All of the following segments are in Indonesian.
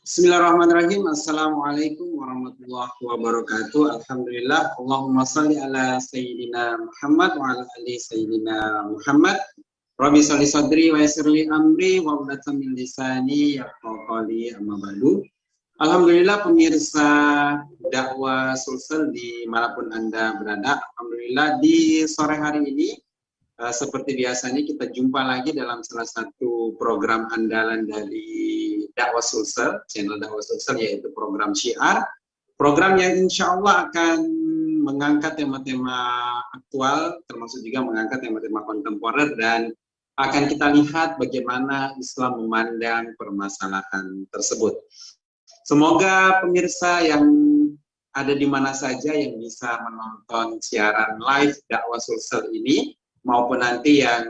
Bismillahirrahmanirrahim. Assalamualaikum warahmatullahi wabarakatuh. Alhamdulillah. Allahumma salli ala Sayyidina Muhammad wa ala ali Sayyidina Muhammad. Rabbi salli sadri wa yassirli amri wa uqdatan min lisani yafqahu qawli, amma ba'du. Alhamdulillah pemirsa dakwah Sulsel dimanapun Anda berada. Alhamdulillah di sore hari ini seperti biasanya kita jumpa lagi dalam salah satu program andalan dari dakwah Sulsel, channel dakwah Sulsel, yaitu program Syiar. Program yang insya Allah akan mengangkat tema-tema aktual, termasuk juga mengangkat tema-tema kontemporer, dan akan kita lihat bagaimana Islam memandang permasalahan tersebut. Semoga pemirsa yang ada di mana saja yang bisa menonton siaran live dakwah Sulsel ini, maupun nanti yang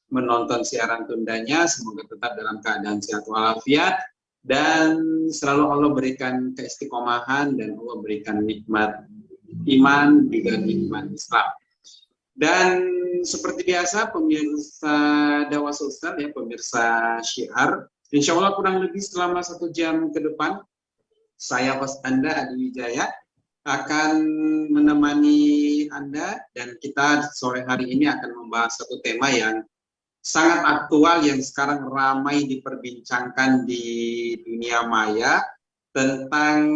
menonton siaran tundanya, semoga tetap dalam keadaan sehat walafiat, dan selalu Allah berikan keistiqomahan, dan Allah berikan nikmat iman juga nikmat Islam. Dan seperti biasa pemirsa dakwah Sulsel, ya, pemirsa Syiar, insya Allah kurang lebih selama 1 jam ke depan, saya host Anda Adi Wijaya akan menemani Anda, dan kita sore hari ini akan membahas satu tema yang sangat aktual yang sekarang ramai diperbincangkan di dunia maya, tentang,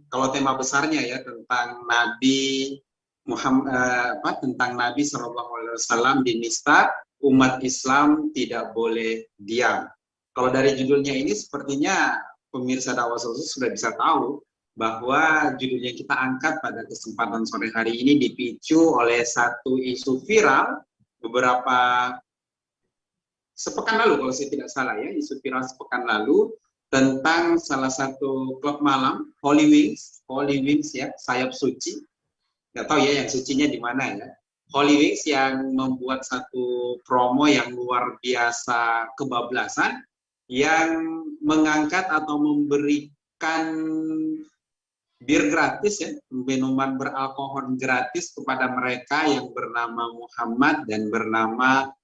kalau tema besarnya ya, tentang Nabi Muhammad, tentang Nabi SAW dinista, umat Islam tidak boleh diam. Kalau dari judulnya ini sepertinya pemirsa dakwah Sulsel sudah bisa tahu bahwa judul yang kita angkat pada kesempatan sore hari ini dipicu oleh satu isu viral sepekan lalu, kalau saya tidak salah ya, isu viral sepekan lalu tentang salah satu klub malam, Holy Wings ya, sayap suci, nggak tahu ya yang sucinya di mana ya, Holy Wings yang membuat satu promo yang luar biasa kebablasan, yang mengangkat atau memberikan bir gratis ya, minuman beralkohol gratis kepada mereka yang bernama Muhammad dan bernama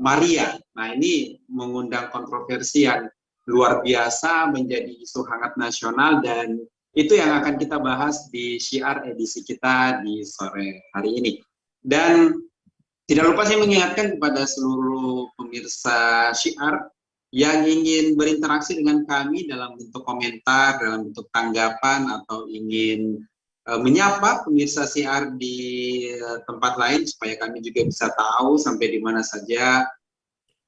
Maria. Nah, ini mengundang kontroversi yang luar biasa, menjadi isu hangat nasional, dan itu yang akan kita bahas di Syiar edisi kita di sore hari ini. Dan tidak lupa saya mengingatkan kepada seluruh pemirsa Syiar yang ingin berinteraksi dengan kami dalam bentuk komentar, dalam bentuk tanggapan, atau ingin menyapa pemirsa Syiar di tempat lain supaya kami juga bisa tahu sampai di mana saja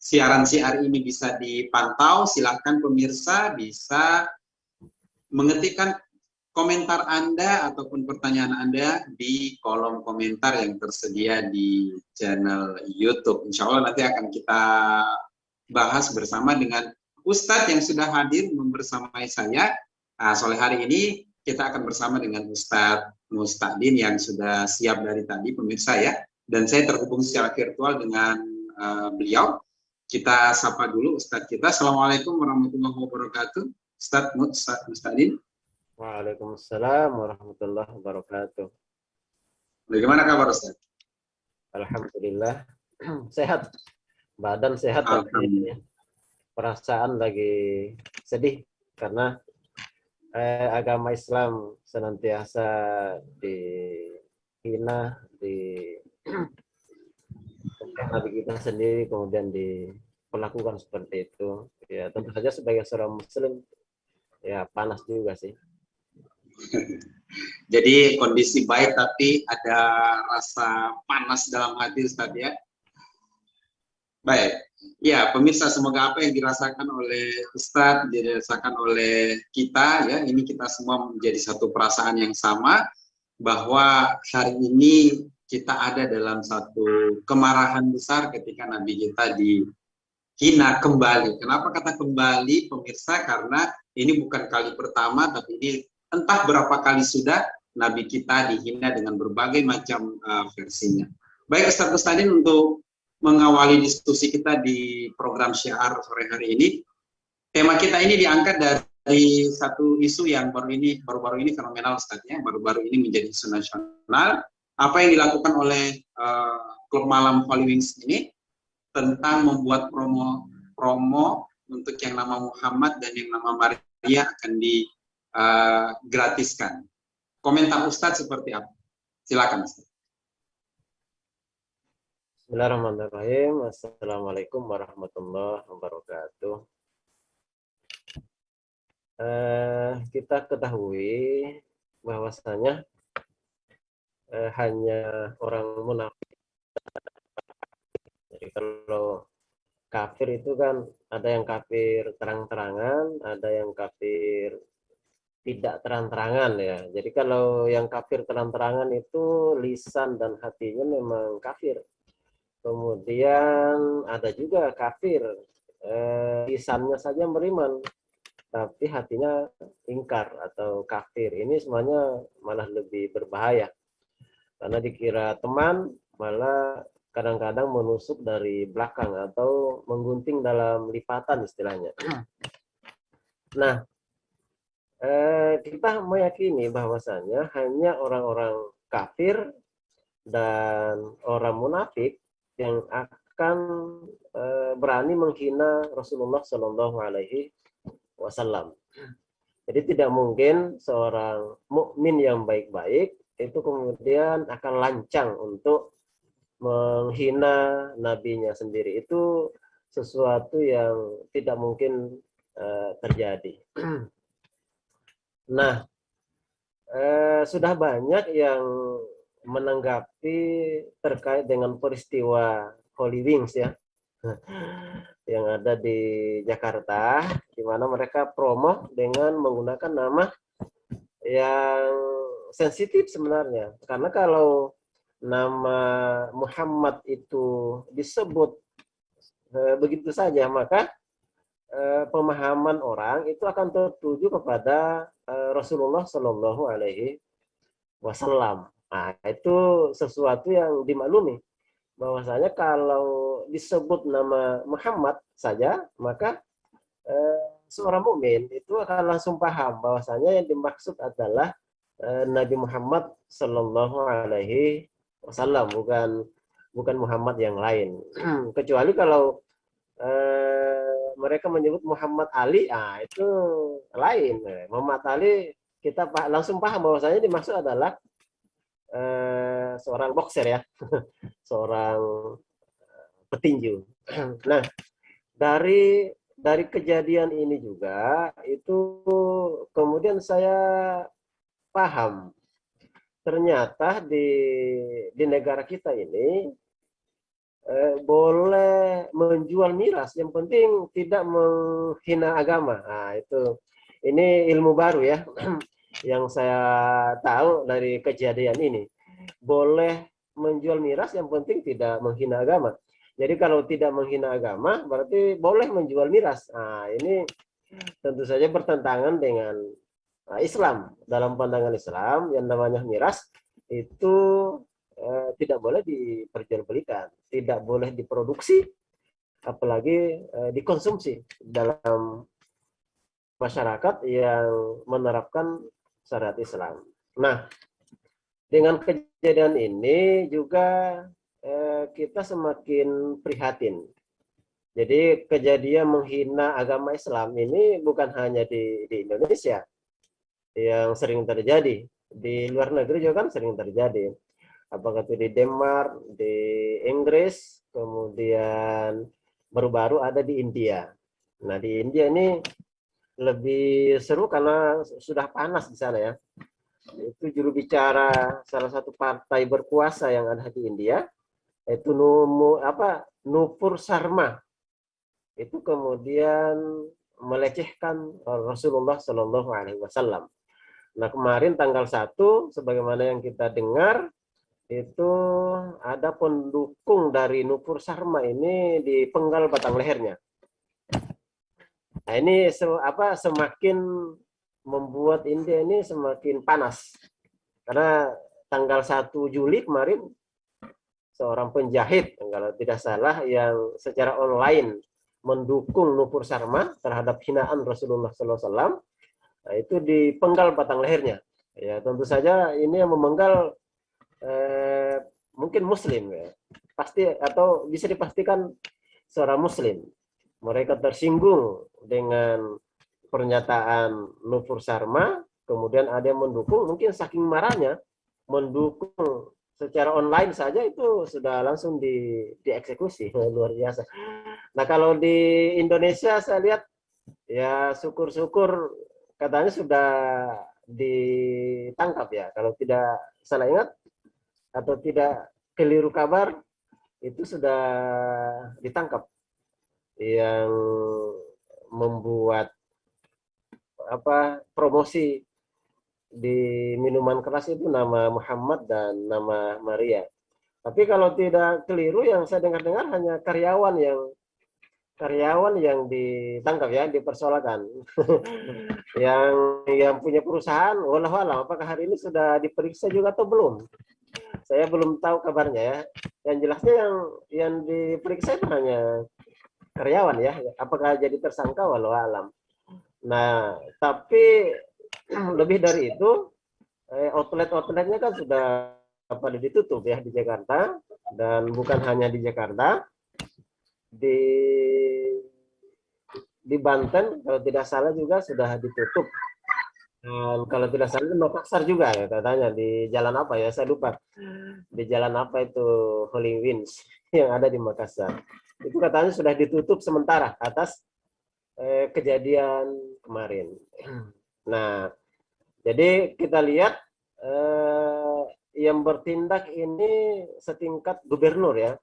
siaran Syiar ini bisa dipantau, silahkan pemirsa bisa mengetikkan komentar Anda ataupun pertanyaan Anda di kolom komentar yang tersedia di channel YouTube. Insya Allah nanti akan kita bahas bersama dengan Ustadz yang sudah hadir membersamai saya. Nah, sore hari ini kita akan bersama dengan Ustadz Mustadin yang sudah siap dari tadi, pemirsa ya. Dan saya terhubung secara virtual dengan beliau. Kita sapa dulu Ustadz kita. Assalamualaikum warahmatullahi wabarakatuh. Ustadz Mustadin. Waalaikumsalam warahmatullahi wabarakatuh. Bagaimana kabar Ustadz? Alhamdulillah sehat. Badan sehat, tapi perasaan lagi sedih karena agama Islam senantiasa dihina, Nabi kita sendiri kemudian diperlakukan seperti itu. Ya tentu saja sebagai seorang Muslim ya panas juga sih. Jadi kondisi baik tapi ada rasa panas dalam hati Ustaz ya. Baik. Ya, pemirsa, semoga apa yang dirasakan oleh Ustadz, dirasakan oleh kita, ya, ini kita semua menjadi satu perasaan yang sama, bahwa hari ini kita ada dalam satu kemarahan besar ketika Nabi kita dihina kembali. Kenapa kata kembali, pemirsa? Karena ini bukan kali pertama, tapi ini entah berapa kali sudah Nabi kita dihina dengan berbagai macam versinya. Baik, Ustadz Ustadin, untuk mengawali diskusi kita di program Syiar sore hari ini, tema kita ini diangkat dari satu isu yang baru-baru ini fenomenal Ustaz ya, baru-baru ini menjadi isu nasional. Apa yang dilakukan oleh klub malam Holy Wings ini tentang membuat promo untuk yang nama Muhammad dan yang nama Maria akan digratiskan. Komentar Ustaz seperti apa? Silakan Ustaz. Bismillahirrahmanirrahim. Assalamualaikum warahmatullahi wabarakatuh. Kita ketahui bahwasanya hanya orang munafik. Jadi kalau kafir itu kan ada yang kafir terang-terangan, ada yang kafir tidak terang-terangan ya. Jadi kalau yang kafir terang-terangan itu lisan dan hatinya memang kafir. Kemudian ada juga kafir, lisannya saja beriman, tapi hatinya ingkar atau kafir. Ini semuanya malah lebih berbahaya. Karena dikira teman, malah kadang-kadang menusuk dari belakang atau menggunting dalam lipatan istilahnya. Nah, kita meyakini bahwasanya hanya orang-orang kafir dan orang munafik yang akan berani menghina Rasulullah Shallallahu Alaihi Wasallam. Jadi tidak mungkin seorang mukmin yang baik-baik itu kemudian akan lancang untuk menghina nabinya sendiri. Itu sesuatu yang tidak mungkin terjadi. Nah, sudah banyak yang menanggapi terkait dengan peristiwa Holy Wings ya, yang ada di Jakarta, di mana mereka promo dengan menggunakan nama yang sensitif sebenarnya. Karena kalau nama Muhammad itu disebut begitu saja, maka pemahaman orang itu akan tertuju kepada Rasulullah Shallallahu Alaihi Wasallam. Nah, itu sesuatu yang dimaklumi bahwasanya kalau disebut nama Muhammad saja, maka seorang mukmin itu akan langsung paham bahwasanya yang dimaksud adalah Nabi Muhammad Shallallahu Alaihi Wasallam, bukan Muhammad yang lain. Kecuali kalau mereka menyebut Muhammad Ali, itu lain. Muhammad Ali kita langsung paham bahwasanya dimaksud adalah seorang boxer ya, seorang petinju. Nah, dari kejadian ini juga itu kemudian saya paham ternyata di negara kita ini boleh menjual miras, yang penting tidak menghina agama. Nah, ini ilmu baru ya. Yang saya tahu dari kejadian ini, boleh menjual miras yang penting tidak menghina agama. Jadi kalau tidak menghina agama berarti boleh menjual miras. Nah, ini tentu saja bertentangan dengan Islam. Dalam pandangan Islam yang namanya miras itu tidak boleh diperjualbelikan, tidak boleh diproduksi, apalagi dikonsumsi dalam masyarakat yang menerapkan syariat Islam. Nah, dengan kejadian ini juga kita semakin prihatin. Jadi kejadian menghina agama Islam ini bukan hanya di Indonesia yang sering terjadi, di luar negeri juga kan sering terjadi. Apakah itu di Denmark, di Inggris, kemudian baru-baru ada di India. Nah, di India ini lebih seru karena sudah panas di sana ya. itu juru bicara salah satu partai berkuasa yang ada di India, itu Nupur Sarma, itu kemudian melecehkan Rasulullah Shallallahu Alaihi Wasallam. Nah kemarin tanggal 1, sebagaimana yang kita dengar, itu ada pendukung dari Nupur Sarma ini dipenggal batang lehernya. Nah ini semakin membuat India ini semakin panas. Karena tanggal 1 Juli kemarin, seorang penjahit, kalau tidak salah, yang secara online mendukung Nupur Sarma terhadap hinaan Rasulullah SAW, nah, itu dipenggal batang lehernya. Ya tentu saja ini yang memenggal mungkin Muslim, ya. Pasti atau bisa dipastikan seorang Muslim. Mereka tersinggung dengan pernyataan Nupur Sarma, kemudian ada yang mendukung, mungkin saking marahnya mendukung secara online saja itu sudah langsung dieksekusi. Luar biasa. Nah kalau di Indonesia saya lihat ya syukur-syukur katanya sudah ditangkap ya, kalau tidak salah ingat atau tidak keliru kabar, itu sudah ditangkap yang membuat promosi di minuman keras itu nama Muhammad dan nama Maria. Tapi kalau tidak keliru, yang saya dengar-dengar hanya karyawan yang ditangkap ya, dipersoalkan. yang punya perusahaan, walau apakah hari ini sudah diperiksa juga atau belum? Saya belum tahu kabarnya ya. Yang jelasnya yang diperiksa itu hanya karyawan ya. Apakah jadi tersangka, walau alam. Nah, tapi lebih dari itu, outlet-outletnya kan sudah pada ditutup ya di Jakarta, dan bukan hanya di Jakarta, di Banten kalau tidak salah juga sudah ditutup. Dan kalau tidak salah di Makassar juga ya katanya, di jalan apa ya saya lupa, di jalan apa itu Holy Winds yang ada di Makassar, itu katanya sudah ditutup sementara atas kejadian kemarin. Nah jadi kita lihat yang bertindak ini setingkat gubernur ya.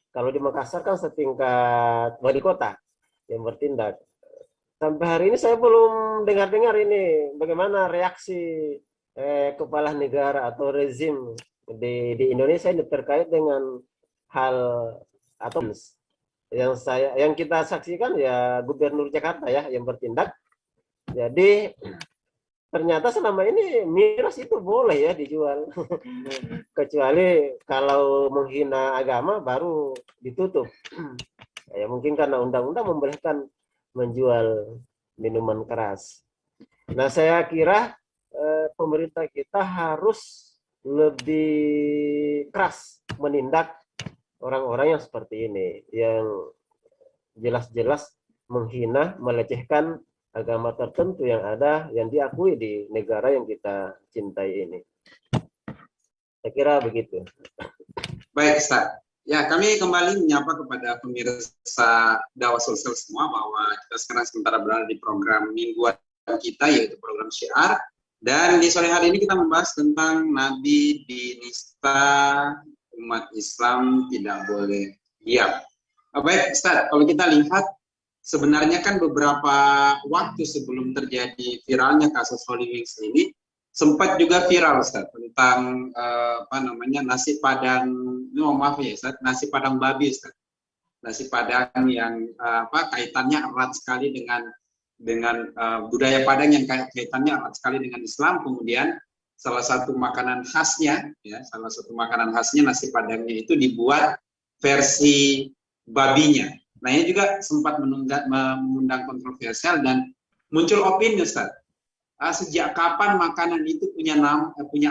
Kalau di Makassar kan setingkat wali kota yang bertindak. Sampai hari ini saya belum dengar-dengar ini bagaimana reaksi kepala negara atau rezim di Indonesia ini terkait dengan hal atau yang kita saksikan ya gubernur Jakarta ya yang bertindak. Jadi ternyata selama ini miras itu boleh ya dijual. Kecuali kalau menghina agama baru ditutup. Ya mungkin karena undang-undang membolehkan menjual minuman keras. Nah saya kira pemerintah kita harus lebih keras menindak orang-orang yang seperti ini, yang jelas-jelas menghina, melecehkan agama tertentu yang ada, yang diakui di negara yang kita cintai ini. Saya kira begitu. Baik, Ustaz. Ya, kami kembali menyapa kepada pemirsa Dakwah Sosial semua bahwa kita sekarang sementara berada di program mingguan kita, yaitu program Syiar. Dan di sore hari ini kita membahas tentang Nabi dinista, umat Islam tidak boleh diam. Baik, Ustaz, kalau kita lihat sebenarnya kan beberapa waktu sebelum terjadi viralnya kasus Holy Wings ini, sempat juga viral Ustaz tentang nasi padang, maaf ya Ustaz, nasi padang babi Ustaz. Nasi padang yang kaitannya erat sekali dengan budaya Padang, yang kaitannya erat sekali dengan Islam. Kemudian salah satu makanan khasnya nasi padangnya itu dibuat versi babinya. Nah, ini juga sempat mengundang kontroversial dan muncul opini Ustaz. Sejak kapan makanan itu punya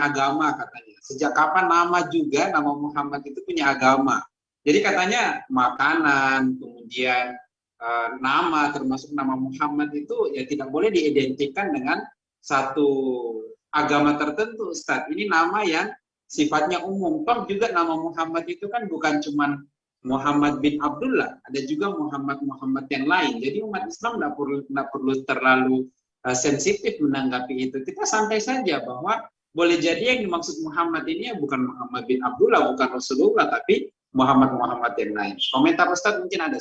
agama katanya? Sejak kapan nama Muhammad itu punya agama? Jadi katanya makanan, kemudian nama, termasuk nama Muhammad itu ya tidak boleh diidentikan dengan satu agama tertentu, Ustaz. Ini nama yang sifatnya umum. Toh juga nama Muhammad itu kan bukan cuma Muhammad bin Abdullah, ada juga Muhammad yang lain. Jadi umat Islam tidak perlu terlalu sensitif menanggapi itu. Kita santai saja bahwa boleh jadi yang dimaksud Muhammad ini ya bukan Muhammad bin Abdullah, bukan Rasulullah, tapi Muhammad yang lain. Komentar Ustadz mungkin ada.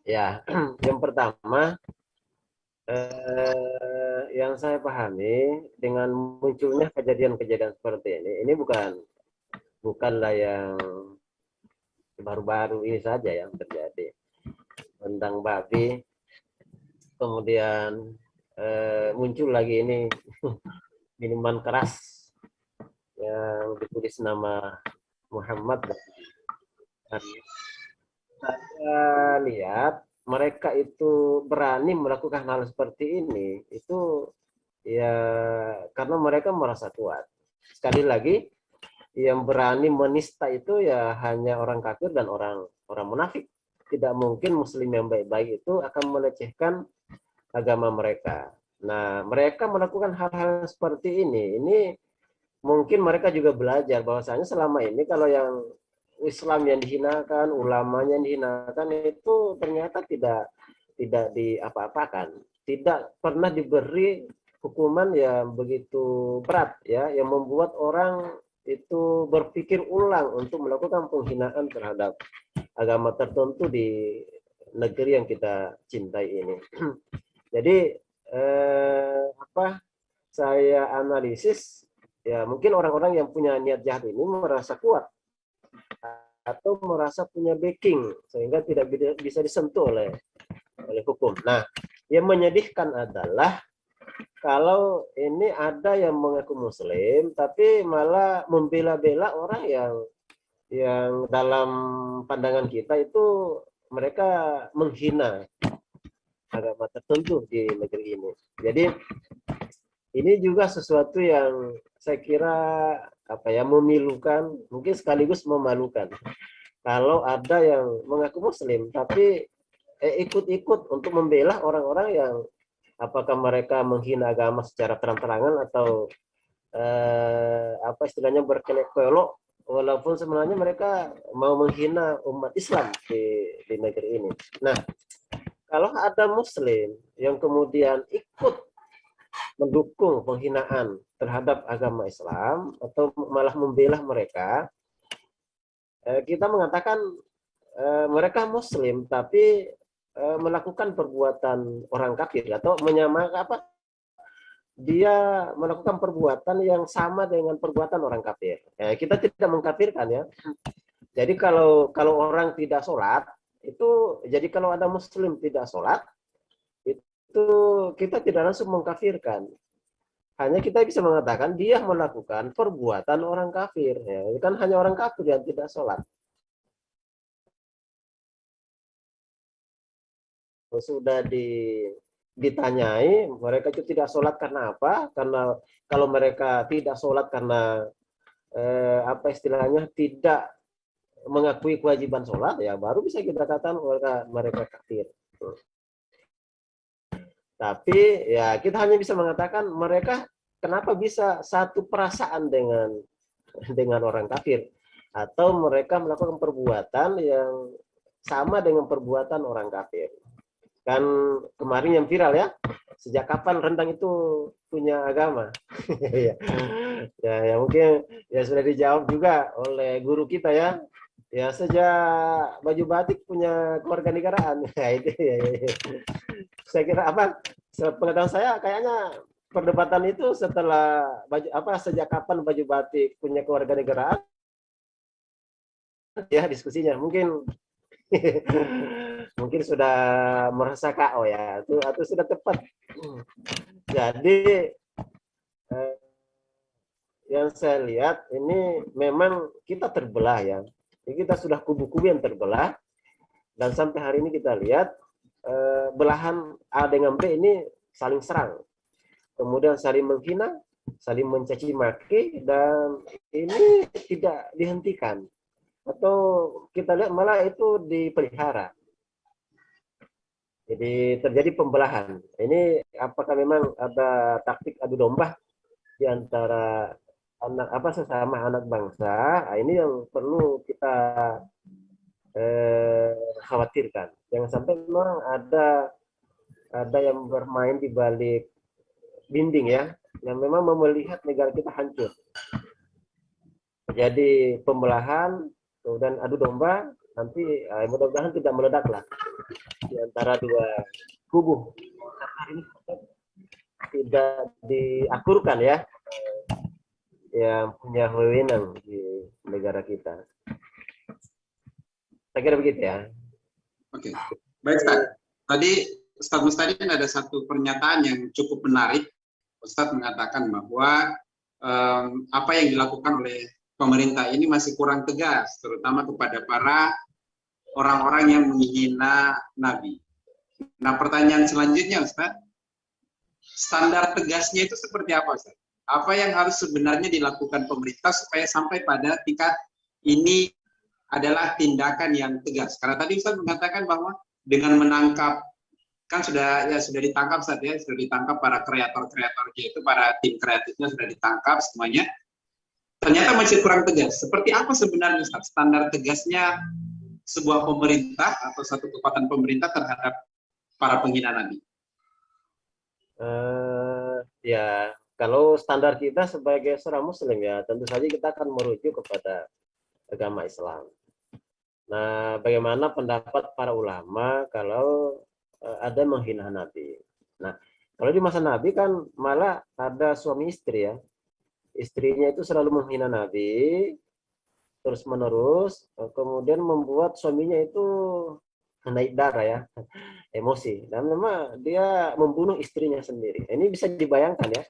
Ya, yang pertama yang saya pahami dengan munculnya kejadian-kejadian seperti ini bukanlah yang baru-baru ini saja yang terjadi. Tentang babi, kemudian muncul lagi ini minuman keras yang ditulis nama Muhammad. Saya lihat mereka itu berani melakukan hal seperti ini itu ya karena mereka merasa kuat. Sekali lagi yang berani menista itu ya hanya orang kafir dan orang munafik. Tidak mungkin muslim yang baik-baik itu akan melecehkan agama mereka. Nah, mereka melakukan hal-hal seperti ini mungkin mereka juga belajar bahwasanya selama ini kalau yang Islam yang dihinakan, ulamanya yang dihinakan itu ternyata tidak diapa-apakan, tidak pernah diberi hukuman yang begitu berat ya, yang membuat orang itu berpikir ulang untuk melakukan penghinaan terhadap agama tertentu di negeri yang kita cintai ini. Jadi saya analisis ya mungkin orang-orang yang punya niat jahat ini merasa kuat atau merasa punya backing sehingga tidak bisa disentuh oleh hukum. Nah, yang menyedihkan adalah kalau ini ada yang mengaku muslim tapi malah membela-bela orang yang dalam pandangan kita itu mereka menghina agama tertentu di negeri ini. Jadi ini juga sesuatu yang saya kira memilukan, mungkin sekaligus memalukan. Kalau ada yang mengaku muslim tapi ikut-ikut untuk membela orang-orang yang apakah mereka menghina agama secara terang-terangan atau istilahnya berkelok-kelok, walaupun sebenarnya mereka mau menghina umat Islam di negeri ini. Nah, kalau ada muslim yang kemudian ikut mendukung penghinaan terhadap agama Islam atau malah membela mereka, kita mengatakan mereka muslim tapi melakukan perbuatan orang kafir atau menyamakan dia melakukan perbuatan yang sama dengan perbuatan orang kafir. Kita tidak mengkafirkan ya. Jadi kalau orang tidak sholat itu, jadi kalau ada muslim tidak sholat itu kita tidak langsung mengkafirkan. Hanya kita bisa mengatakan dia melakukan perbuatan orang kafir. Ya, kan hanya orang kafir yang tidak sholat. Sudah ditanyai, mereka itu tidak sholat karena apa? Karena kalau mereka tidak sholat karena istilahnya tidak mengakui kewajiban sholat, ya baru bisa kita katakan mereka kafir. Tapi ya kita hanya bisa mengatakan mereka kenapa bisa satu perasaan dengan orang kafir, atau mereka melakukan perbuatan yang sama dengan perbuatan orang kafir. Kan kemarin yang viral ya, sejak kapan rendang itu punya agama? ya mungkin ya sudah dijawab juga oleh guru kita ya. Ya sejak baju batik punya keluarga negaraan. Ya itu ya. Saya kira pengetahuan saya kayaknya perdebatan itu setelah sejak kapan baju batik punya keluarga negaraan ya diskusinya mungkin mungkin sudah merasa KO ya atau sudah tepat. Jadi yang saya lihat ini memang kita terbelah ya. Kita sudah kubu-kubu yang terbelah dan sampai hari ini kita lihat belahan A dengan B ini saling serang, kemudian saling menghina, saling mencaci maki, dan ini tidak dihentikan atau kita lihat malah itu dipelihara. Jadi terjadi pembelahan. Ini apakah memang ada taktik adu domba di antara sesama anak bangsa? Nah, ini yang perlu kita khawatirkan. Jangan sampai memang ada yang bermain di balik dinding ya, yang memang melihat negara kita hancur. Jadi pembelahan, kemudian adu domba, nanti mudah-mudahan tidak meledak lah di antara dua kubu. Karena ini tidak diakurkan ya, yang punya wewenang di negara kita. Saya kira begitu ya. Oke, baik Ustaz. Tadi Ustaz Mustadin ada satu pernyataan yang cukup menarik. Ustaz mengatakan bahwa apa yang dilakukan oleh pemerintah ini masih kurang tegas, terutama kepada para orang-orang yang menghina Nabi. Nah, pertanyaan selanjutnya, Ustaz, standar tegasnya itu seperti apa, Ustaz? Apa yang harus sebenarnya dilakukan pemerintah supaya sampai pada tingkat ini adalah tindakan yang tegas? Karena tadi Ustaz mengatakan bahwa dengan menangkap, kan sudah ditangkap Ustaz ya, sudah ditangkap para kreator-kreatornya itu, para tim kreatifnya sudah ditangkap semuanya. Ternyata masih kurang tegas. Seperti apa sebenarnya Ustaz standar tegasnya sebuah pemerintah atau satu kekuatan pemerintah terhadap para penghina Nabi? Ya, kalau standar kita sebagai seorang Muslim ya, tentu saja kita akan merujuk kepada agama Islam. Nah, bagaimana pendapat para ulama kalau ada menghina Nabi? Nah, kalau di masa Nabi kan malah ada suami istri ya. Istrinya itu selalu menghina Nabi terus menerus, kemudian membuat suaminya itu naik darah ya, emosi, dan memang dia membunuh istrinya sendiri. Ini bisa dibayangkan ya,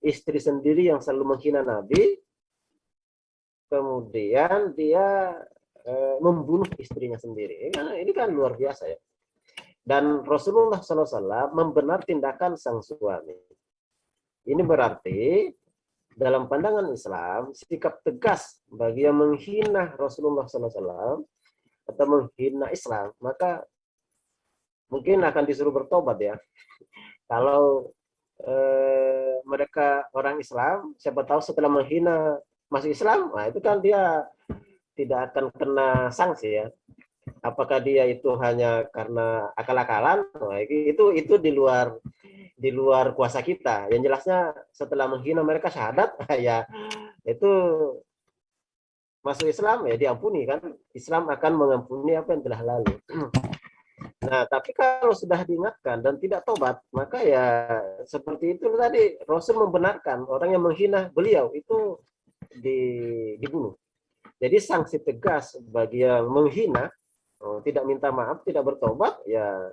istri sendiri yang selalu menghina Nabi, kemudian dia membunuh istrinya sendiri. Ini kan luar biasa ya. Dan Rasulullah SAW membenar tindakan sang suami. Ini berarti dalam pandangan Islam, sikap tegas bagi yang menghina Rasulullah SAW atau menghina Islam, maka mungkin akan disuruh bertobat ya. Kalau mereka orang Islam, siapa tahu setelah menghina masuk Islam, nah itu kan dia tidak akan kena sanksi ya. Apakah dia itu hanya karena akal-akalan? Nah, itu di luar kuasa kita. Yang jelasnya setelah menghina mereka syahadat, ya itu masuk Islam ya diampuni kan. Islam akan mengampuni apa yang telah lalu. Nah, tapi kalau sudah diingatkan dan tidak tobat, maka ya seperti itu tadi Rasul membenarkan orang yang menghina beliau itu dibunuh. Jadi sanksi tegas bagi yang menghina, tidak minta maaf, tidak bertobat, ya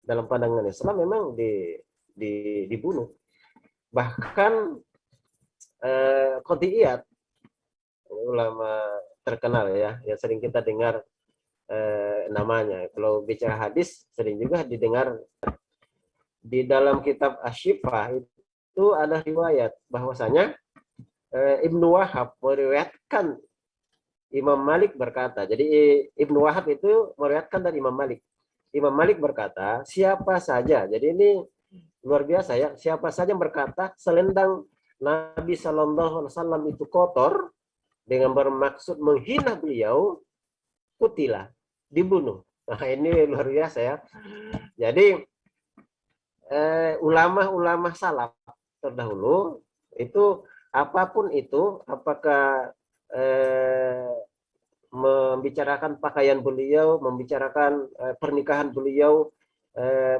dalam pandangan Islam memang dibunuh. Bahkan Qadiyat, ulama terkenal ya, yang sering kita dengar namanya. Kalau bicara hadis sering juga didengar. Di dalam kitab Asy-Syifa itu ada riwayat bahwasanya Ibnu Wahab meriwayatkan Imam Malik berkata. Jadi Ibnu Wahab itu meriwayatkan dari Imam Malik. Imam Malik berkata, siapa saja. Jadi ini luar biasa ya. Siapa saja yang berkata selendang Nabi Shallallahu Alaihi Wasallam itu kotor dengan bermaksud menghina beliau, kutilah, dibunuh. Nah ini luar biasa ya. Jadi ulama-ulama salaf terdahulu itu apapun itu, apakah membicarakan pakaian beliau, membicarakan pernikahan beliau,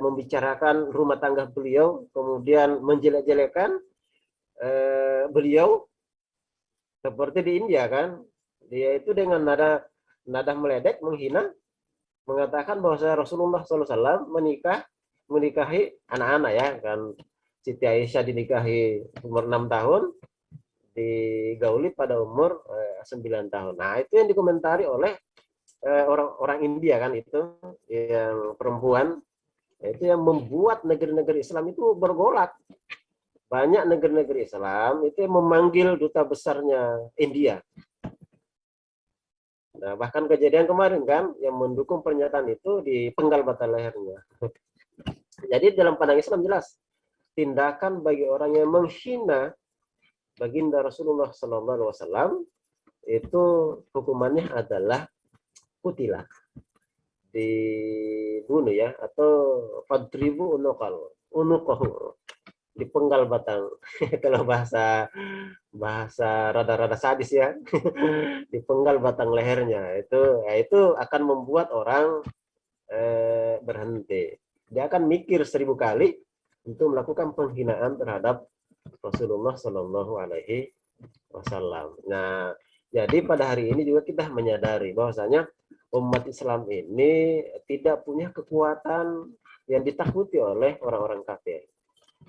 membicarakan rumah tangga beliau, kemudian menjelek-jelekan beliau, seperti di India kan, dia itu dengan nada meledek, menghina, mengatakan bahwa Rasulullah SAW menikahi anak-anak ya kan. Siti Aisyah dinikahi umur 6 tahun, digauli pada umur 9 tahun. Nah, itu yang dikomentari oleh orang-orang India kan, itu yang perempuan, itu yang membuat negeri-negeri Islam itu bergolak. Banyak negeri-negeri Islam itu yang memanggil duta besarnya India. Nah, bahkan kejadian kemarin kan yang mendukung pernyataan itu dipenggal batang lehernya. Jadi dalam pandangan Islam jelas, tindakan bagi orang yang menghina baginda Rasulullah SAW itu hukumannya adalah kutilah, dibunuh ya, atau fadribu unuqahu, dipenggal batang. Kalau bahasa bahasa rada-rada sadis ya, dipenggal batang lehernya. Itu akan membuat orang berhenti. Dia akan mikir 1000 kali untuk melakukan penghinaan terhadap Rasulullah Shallallahu Alaihi Wasallam. Nah, jadi pada hari ini juga kita menyadari bahwasanya umat Islam ini tidak punya kekuatan yang ditakuti oleh orang-orang kafir.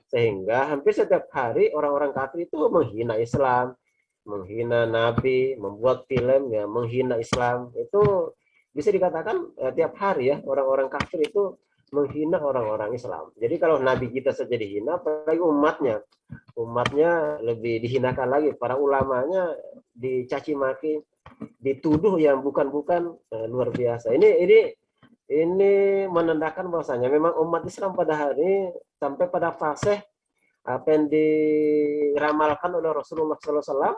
Sehingga hampir setiap hari orang-orang kafir itu menghina Islam, menghina Nabi, membuat film ya menghina Islam. Itu bisa dikatakan tiap hari ya orang-orang kafir itu menghina orang-orang Islam. Jadi kalau Nabi kita saja dihina, apalagi umatnya lebih dihinakan lagi. Para ulamanya dicaci maki, dituduh yang bukan-bukan, luar biasa. Ini menandakan bahwasanya memang umat Islam pada hari ini sampai pada fase apa yang diramalkan oleh Rasulullah SAW,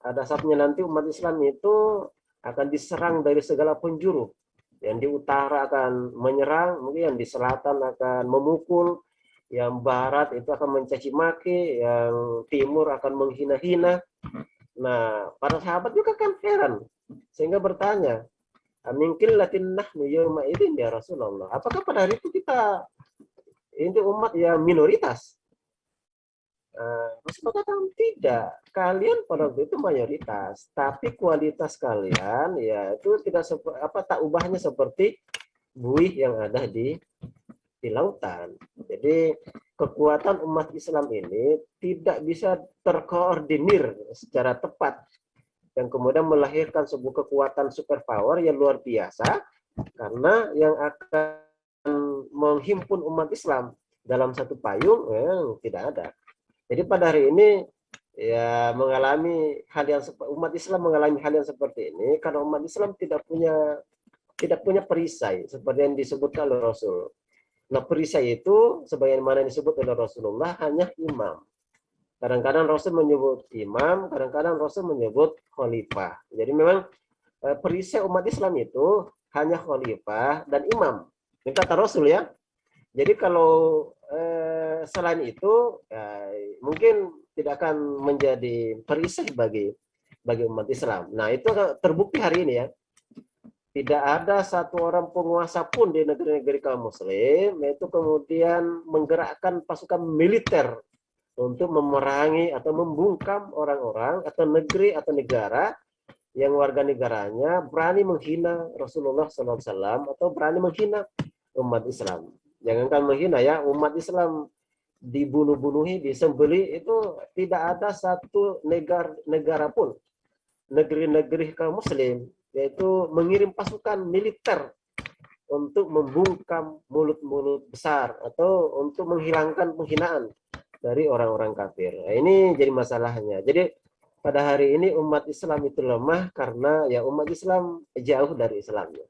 ada saatnya nanti umat Islam itu akan diserang dari segala penjuru. Yang di utara akan menyerang, mungkin yang di selatan akan memukul, yang barat itu akan mencaci maki, yang timur akan menghina-hina. Nah, para sahabat juga kan heran, sehingga bertanya, mungkin latin nahnu yawma idzin ya Rasulullah. Apakah pada hari itu kita ini umat yang minoritas? Rasulullah katakan tidak, kalian pada waktu itu mayoritas, tapi kualitas kalian ya itu tidak tak ubahnya seperti buih yang ada di lautan. Jadi kekuatan umat Islam ini tidak bisa terkoordinir secara tepat yang kemudian melahirkan sebuah kekuatan superpower yang luar biasa, karena yang akan menghimpun umat Islam dalam satu payung tidak ada. Jadi pada hari ini ya mengalami hal yang umat Islam mengalami hal yang seperti ini karena umat Islam tidak punya perisai seperti yang disebutkan oleh Rasul. Nah, perisai itu sebagaimana disebut oleh Rasulullah hanya imam. Kadang-kadang Rasul menyebut imam, kadang-kadang Rasul menyebut khalifah. Jadi memang perisai umat Islam itu hanya khalifah dan imam. Ini kata Rasul ya. Jadi kalau selain itu mungkin tidak akan menjadi perisai bagi umat Islam. Nah, itu terbukti hari ini ya. Tidak ada satu orang penguasa pun di negeri-negeri kaum muslim yaitu kemudian menggerakkan pasukan militer untuk memerangi atau membungkam orang-orang atau negeri atau negara yang warga negaranya berani menghina Rasulullah SAW atau berani menghina umat Islam. Jangankan menghina ya, umat Islam dibunuh-bunuhi, disembelih, itu tidak ada satu negara pun, negeri-negeri kaum muslim, yaitu mengirim pasukan militer untuk membungkam mulut-mulut besar atau untuk menghilangkan penghinaan dari orang-orang kafir. Nah, ini jadi masalahnya. Jadi pada hari ini umat Islam itu lemah karena ya umat Islam jauh dari Islamnya.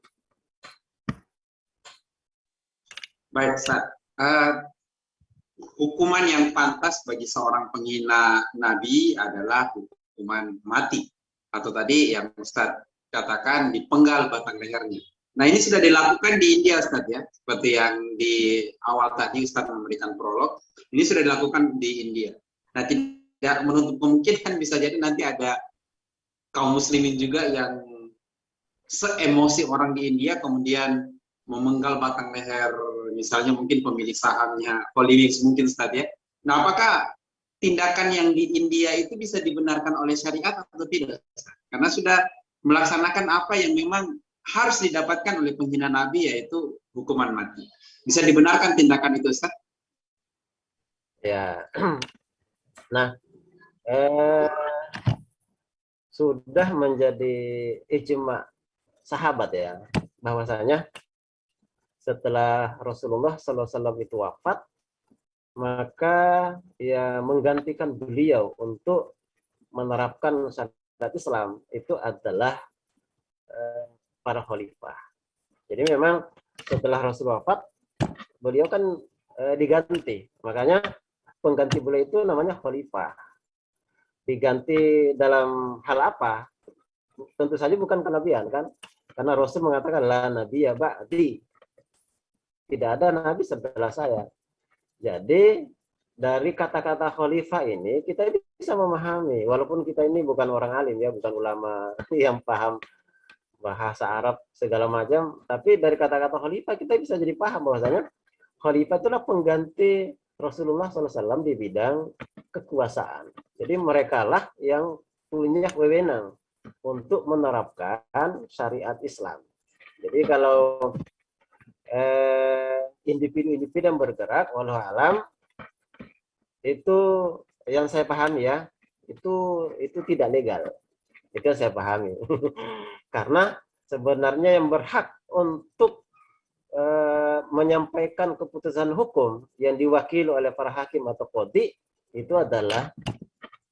Baik, Ustaz. Hukuman yang pantas bagi seorang penghina Nabi adalah hukuman mati. Atau tadi yang Ustaz katakan dipenggal batang lehernya. Nah, ini sudah dilakukan di India, Ustaz ya. Seperti yang di awal tadi Ustaz memberikan prolog. Ini sudah dilakukan di India. Nah, tidak menutup kemungkinan bisa jadi nanti ada kaum muslimin juga yang seemosi orang di India kemudian memenggal batang leher, misalnya mungkin pemilik sahamnya Poliwix mungkin Ustaz ya. Nah, apakah tindakan yang di India itu bisa dibenarkan oleh syariat atau tidak? Karena sudah melaksanakan apa yang memang harus didapatkan oleh penghina Nabi, yaitu hukuman mati. Bisa dibenarkan tindakan itu, Ustaz? Ya, nah sudah menjadi ijma sahabat ya, bahwasanya setelah Rasulullah SAW itu wafat, maka ya menggantikan beliau untuk menerapkan syariat Islam itu adalah para khalifah. Jadi memang setelah Rasul wafat, beliau kan diganti. Makanya pengganti beliau itu namanya khalifah. Diganti dalam hal apa? Tentu saja bukan kenabian kan? Karena Rasul mengatakan la nabiyya ba'di. Tidak ada nabi setelah saya. Jadi dari kata-kata khalifah ini kita bisa memahami, walaupun kita ini bukan orang alim ya, bukan ulama yang paham bahasa Arab segala macam, tapi dari kata-kata khalifah kita bisa jadi paham bahwasanya khalifah itulah pengganti Rasulullah SAW di bidang kekuasaan. Jadi mereka lah yang punya wewenang untuk menerapkan syariat Islam. Jadi kalau individu-individu yang bergerak, wallahu alam, itu yang saya pahami ya, itu tidak legal. Itu yang saya pahami. Karena sebenarnya yang berhak untuk menyampaikan keputusan hukum yang diwakili oleh para hakim atau qadhi itu adalah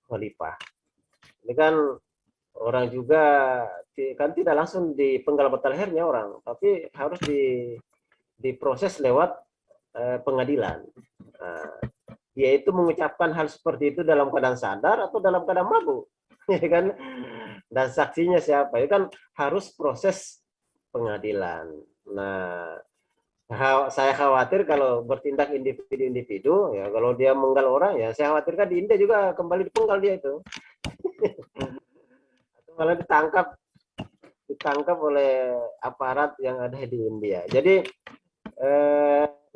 khalifah. Ini kan orang juga kan tidak langsung dipenggal batal lehernya orang, tapi harus diproses lewat pengadilan. Nah, yaitu mengucapkan hal seperti itu dalam keadaan sadar atau dalam keadaan mabuk, ya kan? Dan saksinya siapa? Itu kan harus proses pengadilan. Nah, saya khawatir kalau bertindak individu-individu, ya kalau dia menggal orang, ya saya khawatirkan di India juga kembali dipenggal dia itu. Atau malah ditangkap oleh aparat yang ada di India. Jadi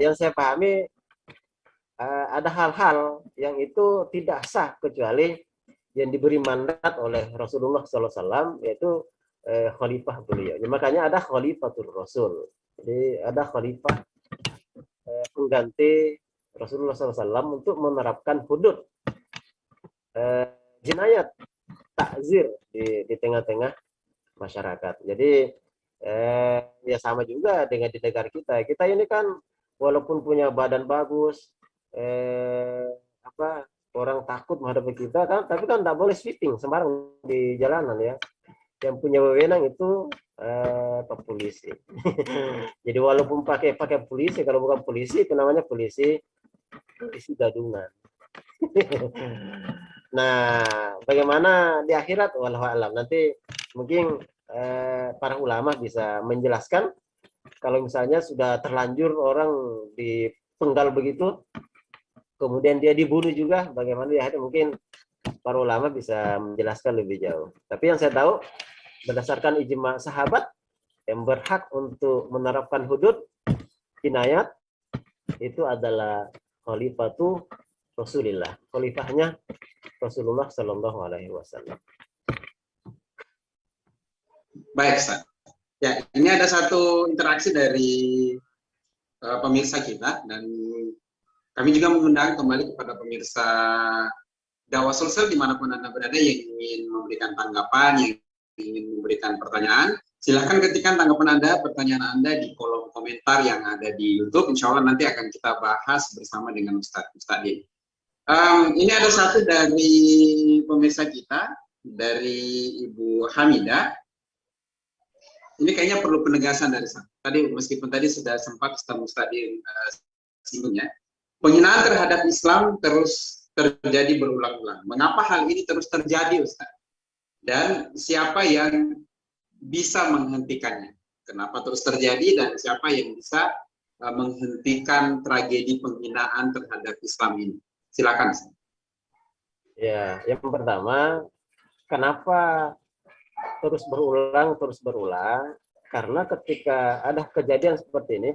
yang saya pahami ada hal-hal yang itu tidak sah kecuali yang diberi mandat oleh Rasulullah SAW, yaitu khalifah beliau. Ya, makanya ada khalifatul Rasul. Jadi ada khalifah pengganti Rasulullah SAW untuk menerapkan hudud jinayat takzir di tengah-tengah masyarakat. Jadi ya sama juga dengan di negara kita. Kita ini kan walaupun punya badan bagus, orang takut menghadapi kita kan, tapi kan tidak boleh sweeping sembarang di jalanan ya. Yang punya wewenang itu polisi. Jadi walaupun pakai polisi, kalau bukan polisi itu namanya polisi gadungan. Nah, bagaimana di akhirat wallahu alam. Nanti mungkin para ulama bisa menjelaskan kalau misalnya sudah terlanjur orang dipenggal begitu, kemudian dia dibunuh juga, bagaimana di akhirat, mungkin para ulama bisa menjelaskan lebih jauh. Tapi yang saya tahu berdasarkan ijma sahabat yang berhak untuk menerapkan hudud jinayat itu adalah khalifatu Rasulillah, khalifahnya Rasulullah Shallallahu Alaihi Wasallam. Baik, Ustaz. Ya, ini ada satu interaksi dari pemirsa kita, dan kami juga mengundang kembali kepada pemirsa Dakwah Sulsel dimanapun Anda berada yang ingin memberikan tanggapan, yang ingin memberikan pertanyaan, silahkan ketikkan tanggapan Anda, pertanyaan Anda di kolom komentar yang ada di YouTube. Insya Allah nanti akan kita bahas bersama dengan Ustadz Din. Ini ada satu dari pemirsa kita, dari Ibu Hamidah. Ini kayaknya perlu penegasan dari saya. Tadi meskipun tadi sudah sempat Ustadz Din singgungnya, penghinaan terhadap Islam terus terjadi berulang-ulang. Mengapa hal ini terus terjadi, Ustaz? Dan siapa yang bisa menghentikannya? Kenapa terus terjadi dan siapa yang bisa menghentikan tragedi penghinaan terhadap Islam ini? Silakan, Ustaz. Ya, yang pertama, kenapa terus berulang? Karena ketika ada kejadian seperti ini,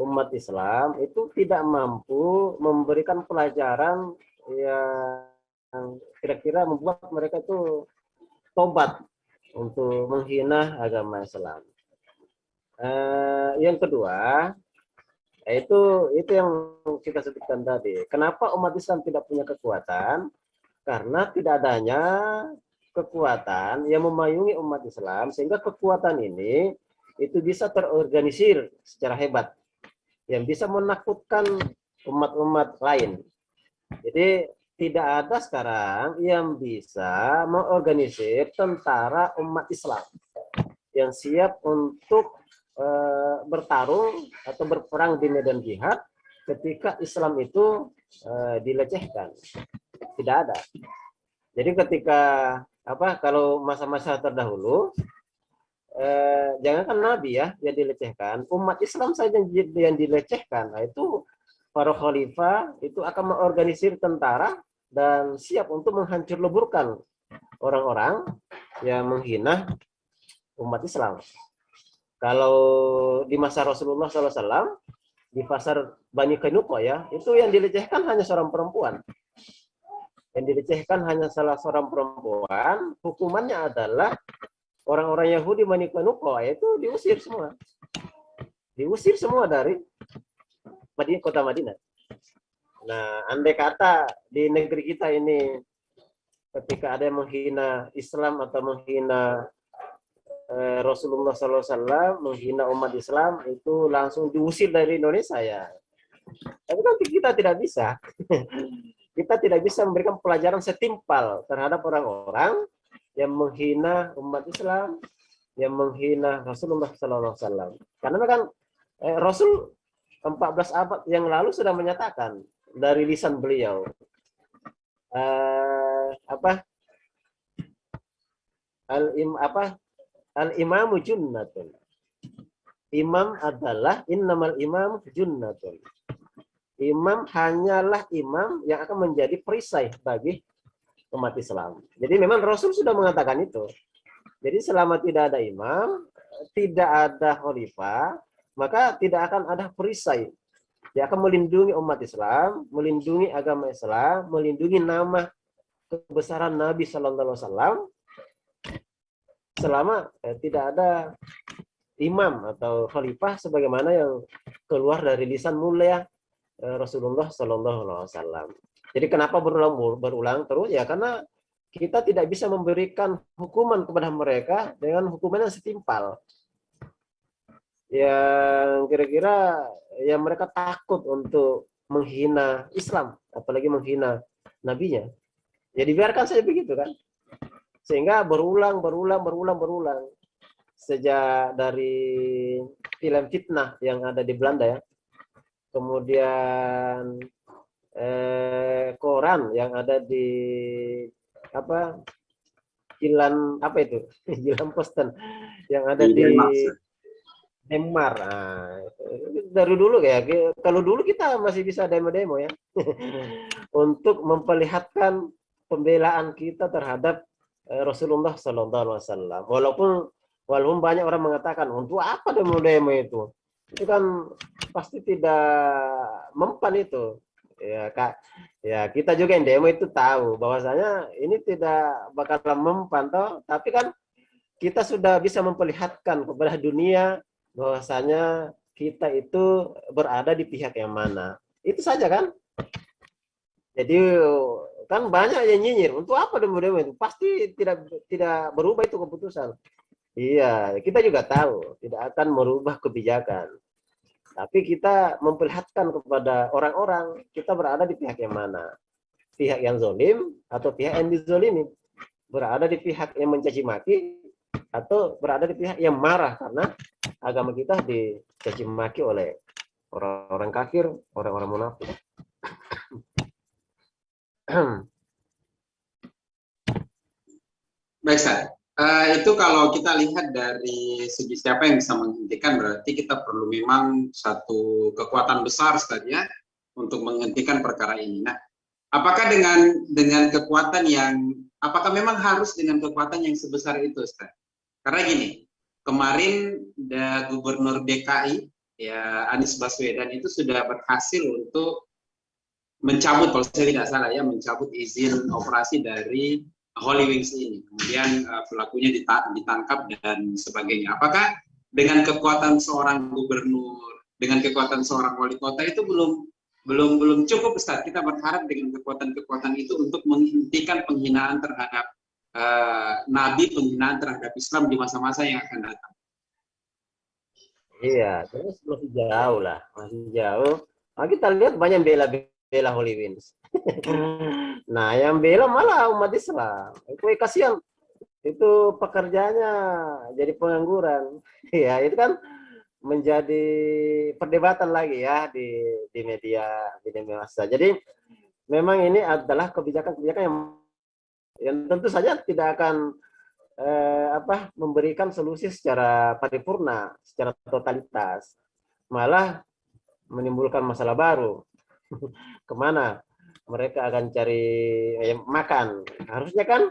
umat Islam itu tidak mampu memberikan pelajaran yang kira-kira membuat mereka itu tobat untuk menghina agama Islam. Yang kedua, itu yang kita sebutkan tadi. Kenapa umat Islam tidak punya kekuatan? Karena tidak adanya kekuatan yang memayungi umat Islam sehingga kekuatan ini itu bisa terorganisir secara hebat yang bisa menakutkan umat-umat lain. Jadi tidak ada sekarang yang bisa mengorganisir tentara umat Islam yang siap untuk bertarung atau berperang di medan jihad ketika Islam itu dilecehkan. Tidak ada. Jadi ketika kalau masa-masa terdahulu, jangankan Nabi ya yang dilecehkan, umat Islam saja yang dilecehkan. Nah, itu para khalifah itu akan mengorganisir tentara dan siap untuk menghancur leburkan orang-orang yang menghina umat Islam. Kalau di masa Rasulullah SAW di pasar Bani Kainuqa ya, itu yang dilecehkan hanya seorang perempuan. Yang dilecehkan hanya salah seorang perempuan, hukumannya adalah orang-orang Yahudi Bani Kainuqa itu diusir semua. Diusir semua dari kota Madinah. Nah, andai kata di negeri kita ini ketika ada yang menghina Islam atau menghina Rasulullah SAW, menghina umat Islam, itu langsung diusir dari Indonesia ya. Tapi kan kita tidak bisa. Kita tidak bisa memberikan pelajaran setimpal terhadap orang-orang yang menghina umat Islam, yang menghina Rasulullah SAW. Karena kan Rasul 14 abad yang lalu sudah menyatakan dari lisan beliau al-imamu junnatun. Imam adalah innamal imam junnatun. Imam hanyalah imam yang akan menjadi perisai bagi umat Islam. Jadi memang Rasul sudah mengatakan itu. Jadi selama tidak ada imam, tidak ada khalifah, maka tidak akan ada perisai. Dia akan melindungi umat Islam, melindungi agama Islam, melindungi nama kebesaran Nabi Sallallahu Alaihi Wasallam selama tidak ada imam atau khalifah sebagaimana yang keluar dari lisan mulia Rasulullah Sallallahu Alaihi Wasallam. Jadi kenapa berulang terus? Ya karena kita tidak bisa memberikan hukuman kepada mereka dengan hukuman yang setimpal. Yang kira-kira yang mereka takut untuk menghina Islam, apalagi menghina nabinya. Jadi biarkan saja begitu kan. Sehingga berulang. Sejak dari film Fitnah yang ada di Belanda ya. Kemudian koran yang ada di Jilan Jilan Posten yang ada di Denmark. Nah, dari dulu ya. Kalau dulu kita masih bisa demo-demo ya. Untuk memperlihatkan pembelaan kita terhadap Rasulullah Sallallahu Alaihi Wasallam. Walaupun banyak orang mengatakan untuk apa demo-demo itu? Itu kan pasti tidak mempan itu. Ya Kak, ya kita juga yang demo itu tahu bahwasanya ini tidak bakal mempan toh, tapi kan kita sudah bisa memperlihatkan kepada dunia bahwasanya kita itu berada di pihak yang mana. Itu saja kan? Jadi kan banyak yang nyinyir. Untuk apa demo-demo itu? Pasti tidak berubah itu keputusan. Iya, kita juga tahu tidak akan merubah kebijakan. Tapi kita memperlihatkan kepada orang-orang kita berada di pihak yang mana. Pihak yang zolim atau pihak yang dizolimi. Berada di pihak yang mencaci maki atau berada di pihak yang marah karena agama kita dicaci maki oleh orang-orang kafir, orang-orang munafik. Baik, Ustaz. Itu kalau kita lihat dari segi siapa yang bisa menghentikan, berarti kita perlu memang satu kekuatan besar Ustaz ya untuk menghentikan perkara ini. Nah, apakah dengan kekuatan apakah memang harus dengan kekuatan yang sebesar itu Ustaz? Karena gini, kemarin Gubernur DKI ya Anies Baswedan itu sudah berhasil untuk mencabut, kalau saya tidak salah ya, mencabut izin operasi dari Holy Wings ini. Kemudian pelakunya ditangkap dan sebagainya. Apakah dengan kekuatan seorang gubernur, dengan kekuatan seorang wali kota itu belum cukup Ustaz? Kita berharap dengan kekuatan-kekuatan itu untuk menghentikan penghinaan terhadap Nabi, penghinaan terhadap Islam di masa-masa yang akan datang. Iya, terus masih jauh lah, masih jauh. Nah, kita lihat banyak bela Holy Wings. Nah, yang bela malah umat Islam. Itu kasihan. Itu pekerjaannya jadi pengangguran. Ya, itu kan menjadi perdebatan lagi ya di media massa. Jadi memang ini adalah kebijakan-kebijakan yang tentu saja tidak akan memberikan solusi secara paripurna, secara totalitas. Malah menimbulkan masalah baru. Kemana mereka akan cari makan? Harusnya kan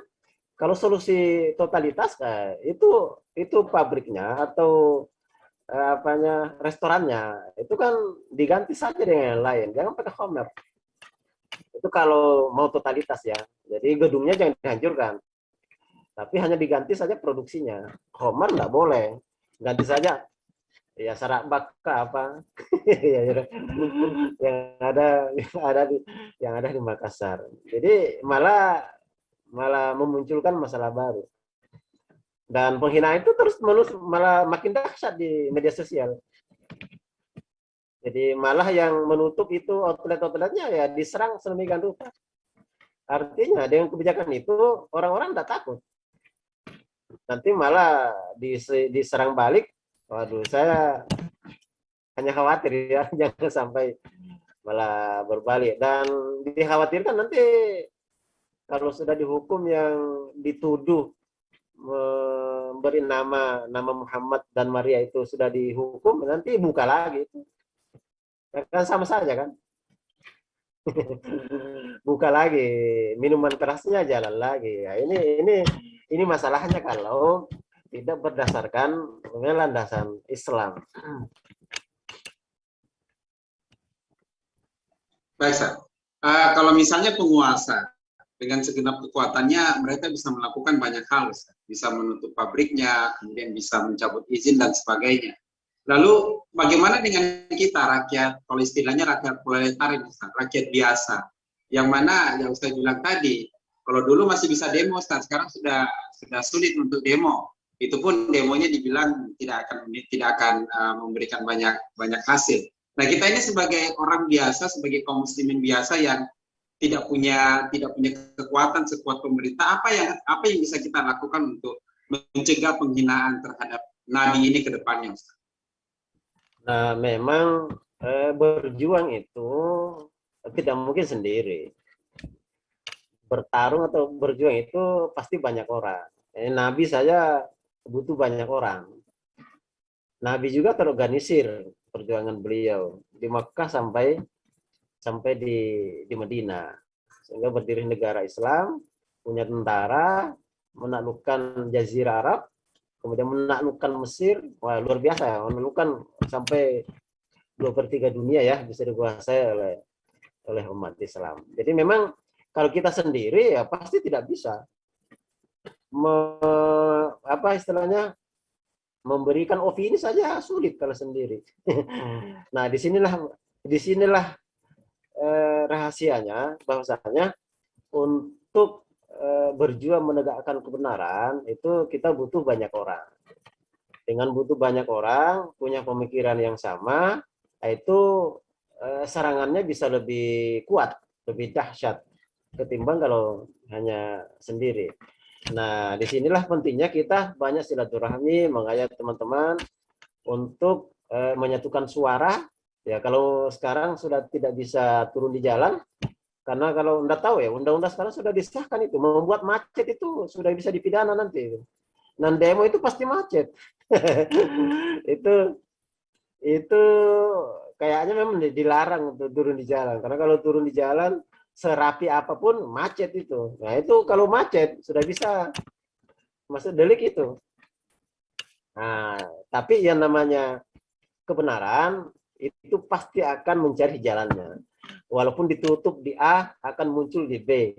kalau solusi totalitas itu pabriknya atau apanya restorannya itu kan diganti saja dengan yang lain, jangan pakai Homer. Itu kalau mau totalitas ya. Jadi gedungnya jangan dihancurkan, tapi hanya diganti saja produksinya. Homer nggak boleh, ganti saja ya Sarak Baka apa yang ada di Makassar. Jadi malah malah memunculkan masalah baru. Dan penghinaan itu terus menerus malah makin dahsyat di media sosial. Jadi malah yang menutup itu outlet-outletnya ya diserang sedemikian rupa. Artinya dengan kebijakan itu orang-orang tidak takut. Nanti malah diserang balik. Waduh, saya hanya khawatir ya jangan sampai malah berbalik. Dan dikhawatirkan nanti kalau sudah dihukum yang dituduh memberi nama Muhammad dan Maria itu sudah dihukum, nanti buka lagi itu kan sama saja kan. Buka lagi minuman kerasnya, jalan lagi ya. Ini masalahnya kalau tidak berdasarkan landasan Islam. Baik, Ustaz. Kalau misalnya penguasa dengan segenap kekuatannya, mereka bisa melakukan banyak hal, Ustaz. Bisa menutup pabriknya, kemudian bisa mencabut izin dan sebagainya. Lalu bagaimana dengan kita rakyat, kalau istilahnya rakyat proletariat, rakyat biasa, yang mana yang Ustaz bilang tadi, kalau dulu masih bisa demo, Ustaz, sekarang sudah sulit untuk demo. Itu pun demonya dibilang tidak akan memberikan banyak hasil. Nah, kita ini sebagai orang biasa, sebagai kaum muslimin biasa yang tidak punya kekuatan sekuat pemerintah, apa yang bisa kita lakukan untuk mencegah penghinaan terhadap nabi ini ke depannya, Ustaz? Nah, memang berjuang itu tidak mungkin sendiri. Bertarung atau berjuang itu pasti banyak orang. Nabi saja butuh banyak orang. Nabi juga terorganisir perjuangan beliau di Makkah sampai di Madinah, sehingga berdiri negara Islam, punya tentara, menaklukkan Jazirah Arab, kemudian menaklukkan Mesir. Wah, luar biasa ya, menaklukkan sampai 2/3 dunia ya, bisa dikuasai oleh umat Islam. Jadi memang kalau kita sendiri ya pasti tidak bisa istilahnya memberikan opini saja sulit kalau sendiri. Nah, disinilah rahasianya, bahwasanya untuk berjuang menegakkan kebenaran itu kita butuh banyak orang. Dengan butuh banyak orang punya pemikiran yang sama, itu serangannya bisa lebih kuat, lebih dahsyat ketimbang kalau hanya sendiri. Nah, disinilah pentingnya kita banyak silaturahmi, mengajak teman-teman untuk menyatukan suara. Ya, kalau sekarang sudah tidak bisa turun di jalan, karena kalau Anda tahu ya, undang-undang sekarang sudah disahkan itu, membuat macet itu sudah bisa dipidana nanti. Dan demo itu pasti macet. itu kayaknya memang dilarang untuk turun di jalan, karena kalau turun di jalan serapi apapun macet itu. Nah, itu kalau macet sudah bisa masuk delik itu. Nah, tapi yang namanya kebenaran itu pasti akan mencari jalannya. Walaupun ditutup di A, akan muncul di B.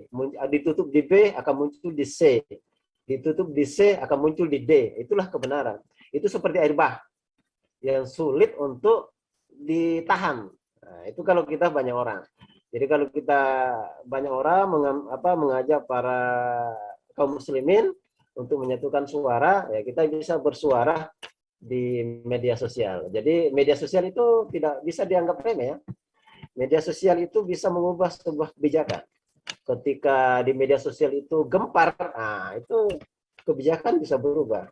Ditutup di B, akan muncul di C. Ditutup di C, akan muncul di D. Itulah kebenaran. Itu seperti air bah yang sulit untuk ditahan. Nah, itu kalau kita banyak orang. Jadi kalau kita banyak orang mengajak para kaum muslimin untuk menyatukan suara, ya kita bisa bersuara di media sosial. Jadi media sosial itu tidak bisa dianggap remeh ya. Media sosial itu bisa mengubah sebuah kebijakan. Ketika di media sosial itu gempar, nah itu kebijakan bisa berubah.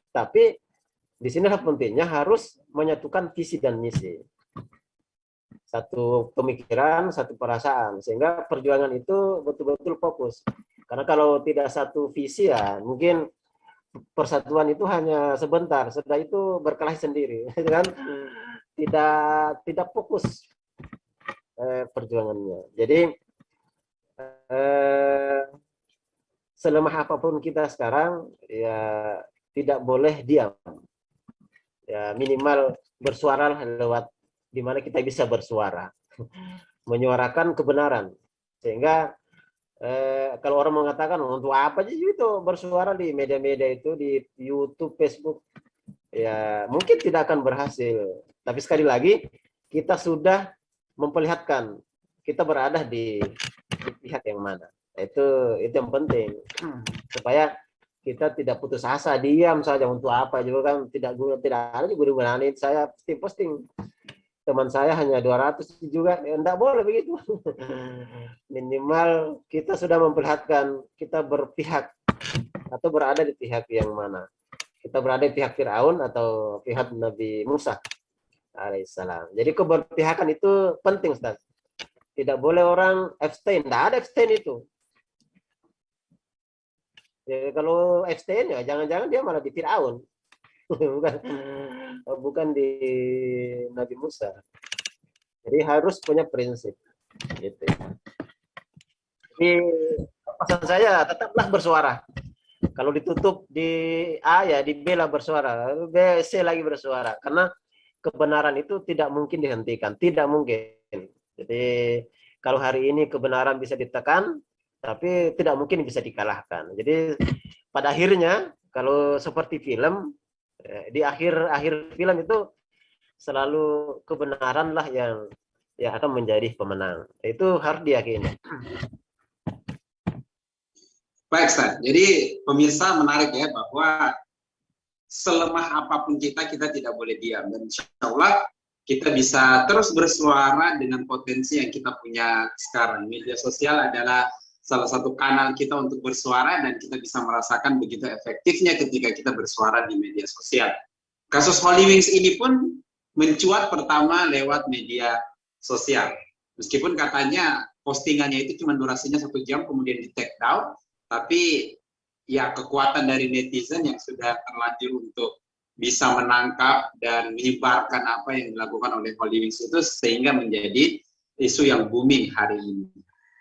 Tapi di sinilah pentingnya harus menyatukan visi dan misi. Satu pemikiran, satu perasaan, sehingga perjuangan itu betul-betul fokus. Karena kalau tidak satu visi ya mungkin persatuan itu hanya sebentar, setelah itu berkelahi sendiri, kan? Tidak fokus perjuangannya. Jadi eh, selemah apapun kita sekarang, ya tidak boleh diam. Ya minimal bersuara lewat di mana kita bisa bersuara, menyuarakan kebenaran. Sehingga kalau orang mengatakan untuk apa sih itu bersuara di media-media itu, di YouTube, Facebook, ya mungkin tidak akan berhasil. Tapi sekali lagi kita sudah memperlihatkan kita berada di pihak yang mana. Itu yang penting supaya kita tidak putus asa, diam saja untuk apa juga kan, tidak ada guna-gunaan. Saya posting teman saya hanya 200 juga, ya, enggak boleh begitu. Minimal kita sudah memperlihatkan kita berpihak atau berada di pihak yang mana. Kita berada di pihak Firaun atau pihak Nabi Musa alaihissalam. Jadi keberpihakan itu penting, Ustaz. Tidak boleh orang abstain, tidak ada abstain itu. Jadi kalau abstain ya jangan-jangan dia malah di Firaun. bukan di Nabi Musa. Jadi harus punya prinsip gitu. Jadi pesan saya tetaplah bersuara. Kalau ditutup di A ya di B lah bersuara, B C lagi bersuara, karena kebenaran itu tidak mungkin dihentikan, tidak mungkin. Jadi kalau hari ini kebenaran bisa ditekan, tapi tidak mungkin bisa dikalahkan. Jadi pada akhirnya kalau seperti film, di akhir film itu selalu kebenaran lah yang akan menjadi pemenang. Itu harus diyakini. Baik, Ustaz. Jadi pemirsa menarik ya bahwa selemah apapun kita tidak boleh diam. Dan insya Allah kita bisa terus bersuara dengan potensi yang kita punya sekarang. Media sosial adalah salah satu kanal kita untuk bersuara dan kita bisa merasakan begitu efektifnya ketika kita bersuara di media sosial. Kasus Holy Wings ini pun mencuat pertama lewat media sosial. Meskipun katanya postingannya itu cuma durasinya 1 jam kemudian di take down, tapi ya kekuatan dari netizen yang sudah terlanjur untuk bisa menangkap dan menyebarkan apa yang dilakukan oleh Holy Wings itu sehingga menjadi isu yang booming hari ini.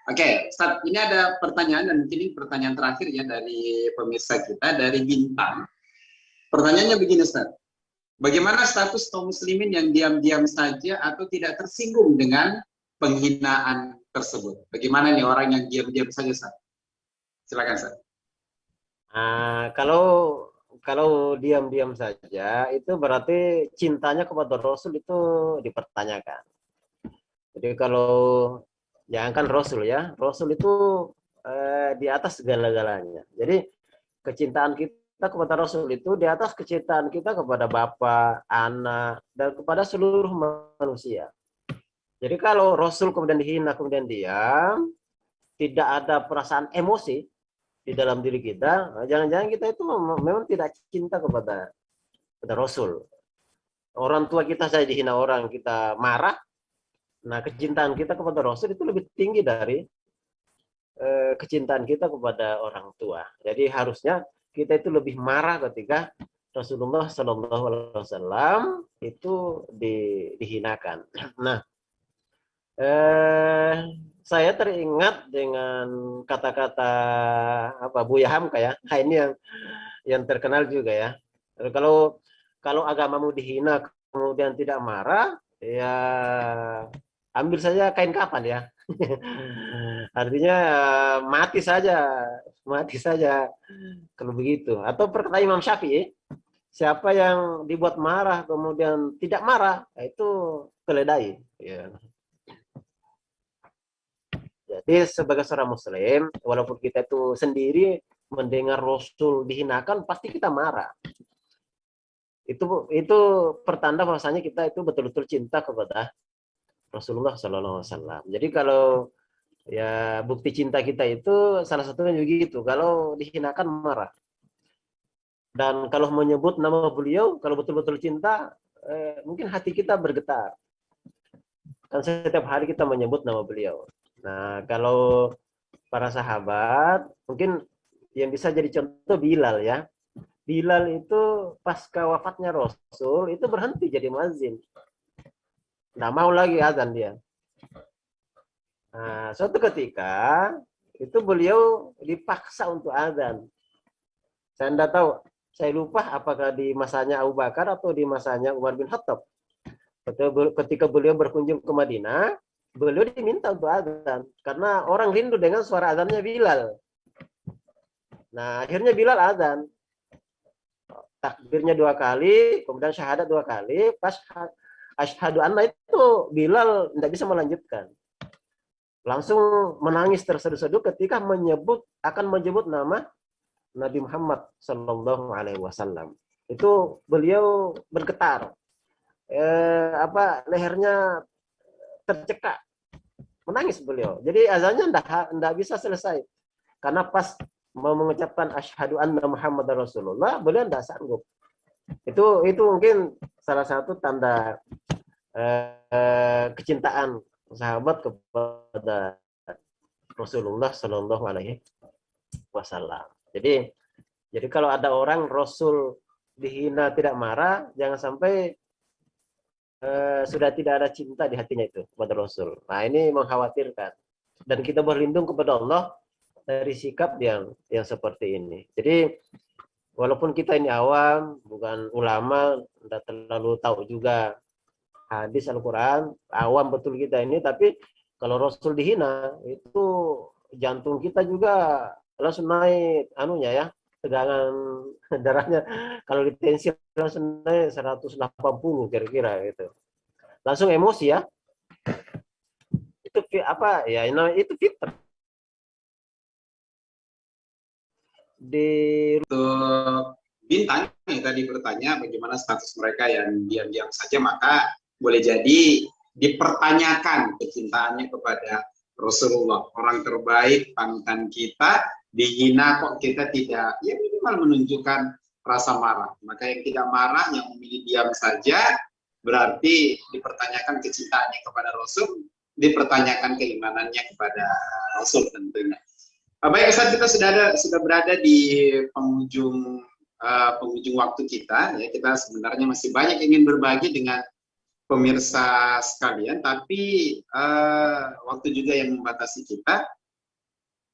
Oke, Ustaz, ini ada pertanyaan dan mungkin ini pertanyaan terakhir ya dari pemirsa kita, dari Bintang. Pertanyaannya begini, Ustaz. Bagaimana status kaum muslimin yang diam-diam saja atau tidak tersinggung dengan penghinaan tersebut? Bagaimana nih orang yang diam-diam saja, Ustaz? Silakan, Ustaz. Kalau diam-diam saja itu berarti cintanya kepada Rasul itu dipertanyakan. Jadi kalau jangankan Rasul ya, Rasul itu di atas segala-galanya. Jadi kecintaan kita kepada Rasul itu di atas kecintaan kita kepada Bapa, anak, dan kepada seluruh manusia. Jadi kalau Rasul kemudian dihina, kemudian diam, tidak ada perasaan emosi di dalam diri kita, jangan-jangan kita itu memang tidak cinta kepada Rasul. Orang tua kita saja dihina orang, kita marah. Nah, kecintaan kita kepada Rasul itu lebih tinggi dari kecintaan kita kepada orang tua. Jadi harusnya kita itu lebih marah ketika Rasulullah Shallallahu Alaihi Wasallam itu dihinakan. Nah, saya teringat dengan kata-kata Buya Hamka ya. Nah, ini yang terkenal juga ya. Kalau agamamu dihina kemudian tidak marah, ya ambil saja kain kafan ya. Artinya mati saja kalau begitu. Atau perkataan Imam Syafi'i, siapa yang dibuat marah kemudian tidak marah, itu keledai. Ya. Jadi sebagai seorang muslim, walaupun kita itu sendiri mendengar Rasul dihinakan, pasti kita marah. Itu pertanda bahwasanya kita itu betul-betul cinta kepada Rasulullah Sallallahu Alaihi Wasallam. Jadi kalau ya bukti cinta kita itu salah satunya begitu. Kalau dihinakan marah. Dan kalau menyebut nama beliau, kalau betul-betul cinta, mungkin hati kita bergetar. Kan setiap hari kita menyebut nama beliau. Nah, kalau para sahabat, mungkin yang bisa jadi contoh Bilal ya. Bilal itu pasca wafatnya Rasul, itu berhenti jadi muadzin. Nggak mau lagi azan dia. Nah, suatu ketika itu beliau dipaksa untuk azan. Saya tidak tahu, saya lupa apakah di masanya Abu Bakar atau di masanya Umar bin Khattab. Ketika beliau berkunjung ke Madinah, beliau diminta untuk azan karena orang rindu dengan suara azannya Bilal. Nah, akhirnya Bilal azan. Takbirnya 2 kali, kemudian syahadat 2 kali, pas asyhadu anna itu Bilal tidak bisa melanjutkan. Langsung menangis terseduh-seduh ketika akan menyebut nama Nabi Muhammad Shallallahu Alaihi Wasallam. Itu beliau bergetar, lehernya tercekak, menangis beliau. Jadi azannya tidak bisa selesai karena pas mau mengucapkan asyhadu anna Muhammad Rasulullah, beliau tidak sanggup. Itu mungkin salah satu tanda kecintaan sahabat kepada Rasulullah Shallallahu Alaihi Wasallam. Jadi kalau ada orang Rasul dihina tidak marah, jangan sampai sudah tidak ada cinta di hatinya itu kepada Rasul. Nah, ini mengkhawatirkan. Dan kita berlindung kepada Allah dari sikap yang seperti ini. Jadi walaupun kita ini awam, bukan ulama, tidak terlalu tahu juga hadis Al-Quran, awam betul kita ini, tapi kalau Rasul dihina, itu jantung kita juga langsung naik, tegangan darahnya, kalau ditensi langsung naik 180 kira-kira gitu. Langsung emosi ya. Itu itu fitrah. Untuk Bintang yang tadi bertanya bagaimana status mereka yang diam-diam saja, maka boleh jadi dipertanyakan kecintaannya kepada Rasulullah, orang terbaik, panutan kita, dihina kok kita tidak, ya minimal menunjukkan rasa marah. Maka yang tidak marah, yang memilih diam saja, berarti dipertanyakan kecintaannya kepada Rasul, dipertanyakan keimanannya kepada Rasul tentunya. Baik Ustaz, kita sudah berada di penghujung waktu kita. Ya, kita sebenarnya masih banyak ingin berbagi dengan pemirsa sekalian, tapi waktu juga yang membatasi kita.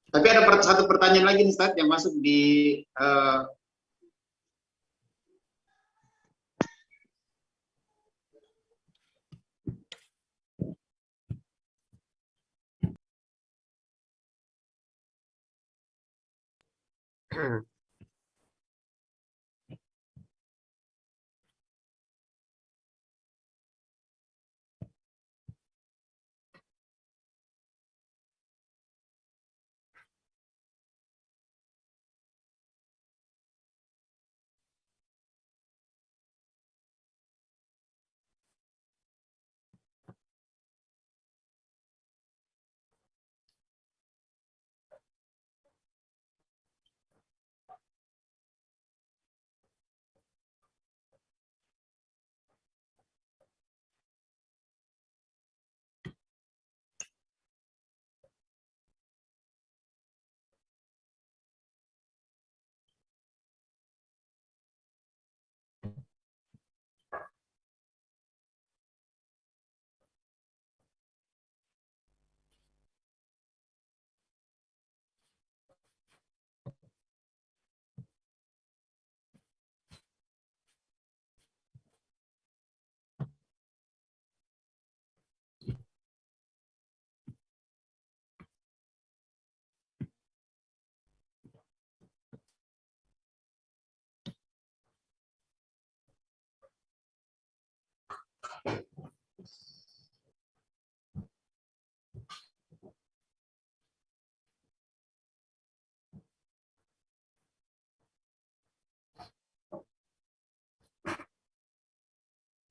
Tapi ada satu pertanyaan lagi nih Ustaz yang masuk di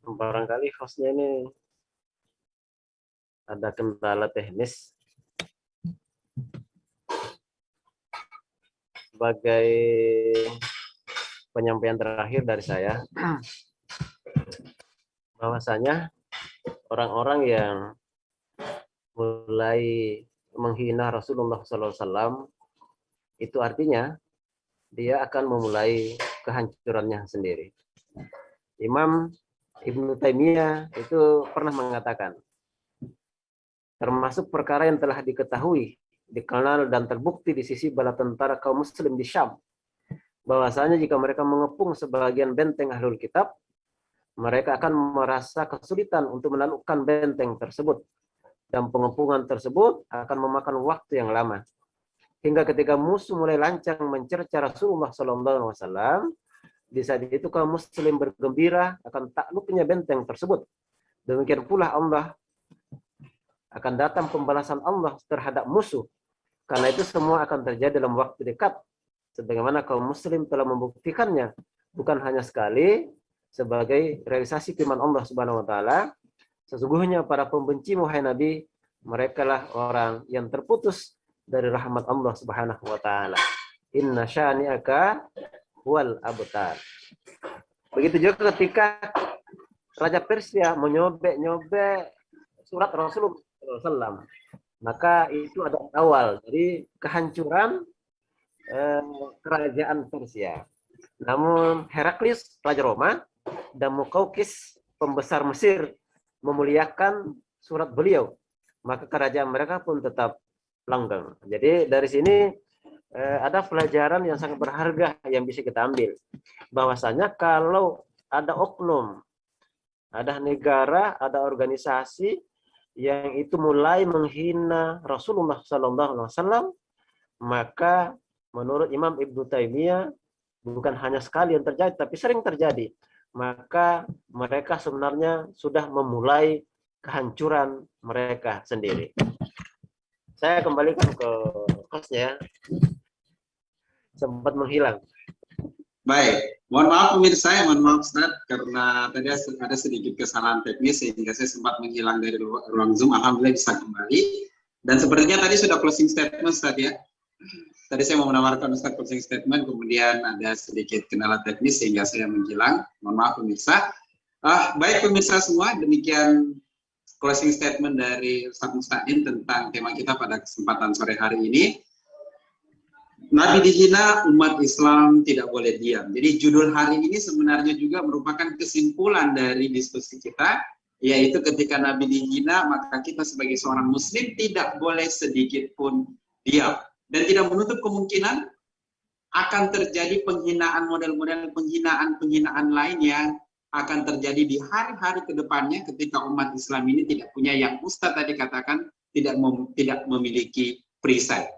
barangkali hostnya ini ada kendala teknis. Sebagai penyampaian terakhir dari saya, bahwasanya orang-orang yang mulai menghina Rasulullah SAW itu artinya dia akan memulai kehancurannya sendiri. Imam Ibnu Taimiyah itu pernah mengatakan, termasuk perkara yang telah diketahui, dikenal dan terbukti di sisi bala tentara kaum muslim di Syam, bahwasanya jika mereka mengepung sebagian benteng ahlul kitab, mereka akan merasa kesulitan untuk menaklukkan benteng tersebut, dan pengepungan tersebut akan memakan waktu yang lama. Hingga ketika musuh mulai lancang mencerca Rasulullah SAW, di saat itu kaum muslim bergembira akan takluknya benteng tersebut. Demikian pula Allah akan datang pembalasan Allah terhadap musuh. Karena itu semua akan terjadi dalam waktu dekat. Sebagaimana kaum muslim telah membuktikannya, bukan hanya sekali sebagai realisasi firman Allah Subhanahu wa taala, sesungguhnya para pembenci wahai Nabi, mereka lah orang yang terputus dari rahmat Allah Subhanahu wa taala. Inna syani'aka wal abtar. Begitu juga ketika Raja Persia menyobek-nyobek surat Rasulullah SAW, maka itu ada awal dari kehancuran kerajaan Persia. Namun Heraklius, Raja Roma, dan Mukaukis, pembesar Mesir, memuliakan surat beliau, maka kerajaan mereka pun tetap langgeng. Jadi dari sini ada pelajaran yang sangat berharga yang bisa kita ambil. Bahwasanya kalau ada oknum, ada negara, ada organisasi yang itu mulai menghina Rasulullah SAW, maka menurut Imam Ibnu Taimiyah bukan hanya sekali yang terjadi, tapi sering terjadi. Maka mereka sebenarnya sudah memulai kehancuran mereka sendiri. Saya kembalikan ke hostnya, sempat menghilang. Baik, mohon maaf pemirsa, mohon maaf Ustaz, karena tadi ada sedikit kesalahan teknis sehingga saya sempat menghilang dari ruang Zoom. Alhamdulillah bisa kembali. Dan sepertinya tadi sudah closing statement Ustaz ya. Tadi saya mau menawarkan Ustaz closing statement, kemudian ada sedikit kendala teknis sehingga saya menghilang. Mohon maaf pemirsa. Baik pemirsa semua, demikian closing statement dari Ustaz Mustaqim tentang tema kita pada kesempatan sore hari ini. Nabi dihina, umat Islam tidak boleh diam. Jadi judul hari ini sebenarnya juga merupakan kesimpulan dari diskusi kita, yaitu ketika Nabi dihina, maka kita sebagai seorang muslim tidak boleh sedikit pun diam. Dan tidak menutup kemungkinan akan terjadi penghinaan, model-model penghinaan lain yang akan terjadi di hari-hari ke depannya ketika umat Islam ini tidak punya yang Ustaz tadi katakan, tidak memiliki perisai.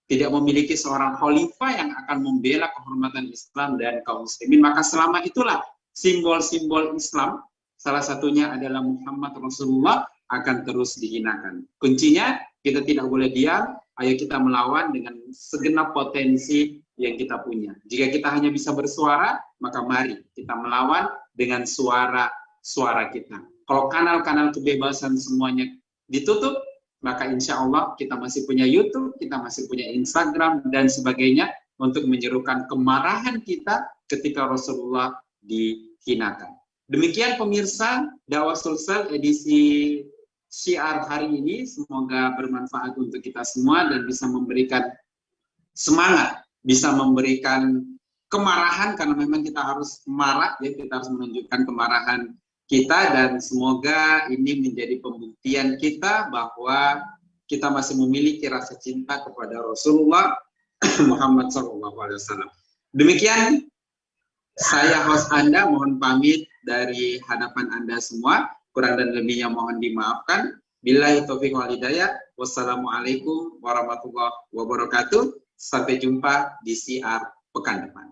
Tidak memiliki seorang khalifah yang akan membela kehormatan Islam dan kaum muslimin. Maka selama itulah simbol-simbol Islam, salah satunya adalah Muhammad Rasulullah, akan terus dihinakan. Kuncinya, kita tidak boleh diam, ayo kita melawan dengan segenap potensi yang kita punya. Jika kita hanya bisa bersuara, maka mari kita melawan dengan suara kita. Kalau kanal-kanal kebebasan semuanya ditutup, maka insya Allah kita masih punya YouTube, kita masih punya Instagram, dan sebagainya untuk menyerukan kemarahan kita ketika Rasulullah dihinakan. Demikian pemirsa, Dakwah Sulsel edisi Syiar hari ini, semoga bermanfaat untuk kita semua dan bisa memberikan semangat, bisa memberikan kemarahan, karena memang kita harus marah, ya, kita harus menunjukkan kemarahan kita, dan semoga ini menjadi pembuktian kita bahwa kita masih memiliki rasa cinta kepada Rasulullah Muhammad SAW. Demikian saya host Anda, mohon pamit dari hadapan Anda semua, kurang dan lebihnya mohon dimaafkan. Billahi taufiq wal hidayah. Wassalamualaikum warahmatullahi wabarakatuh. Sampai jumpa di siar pekan depan.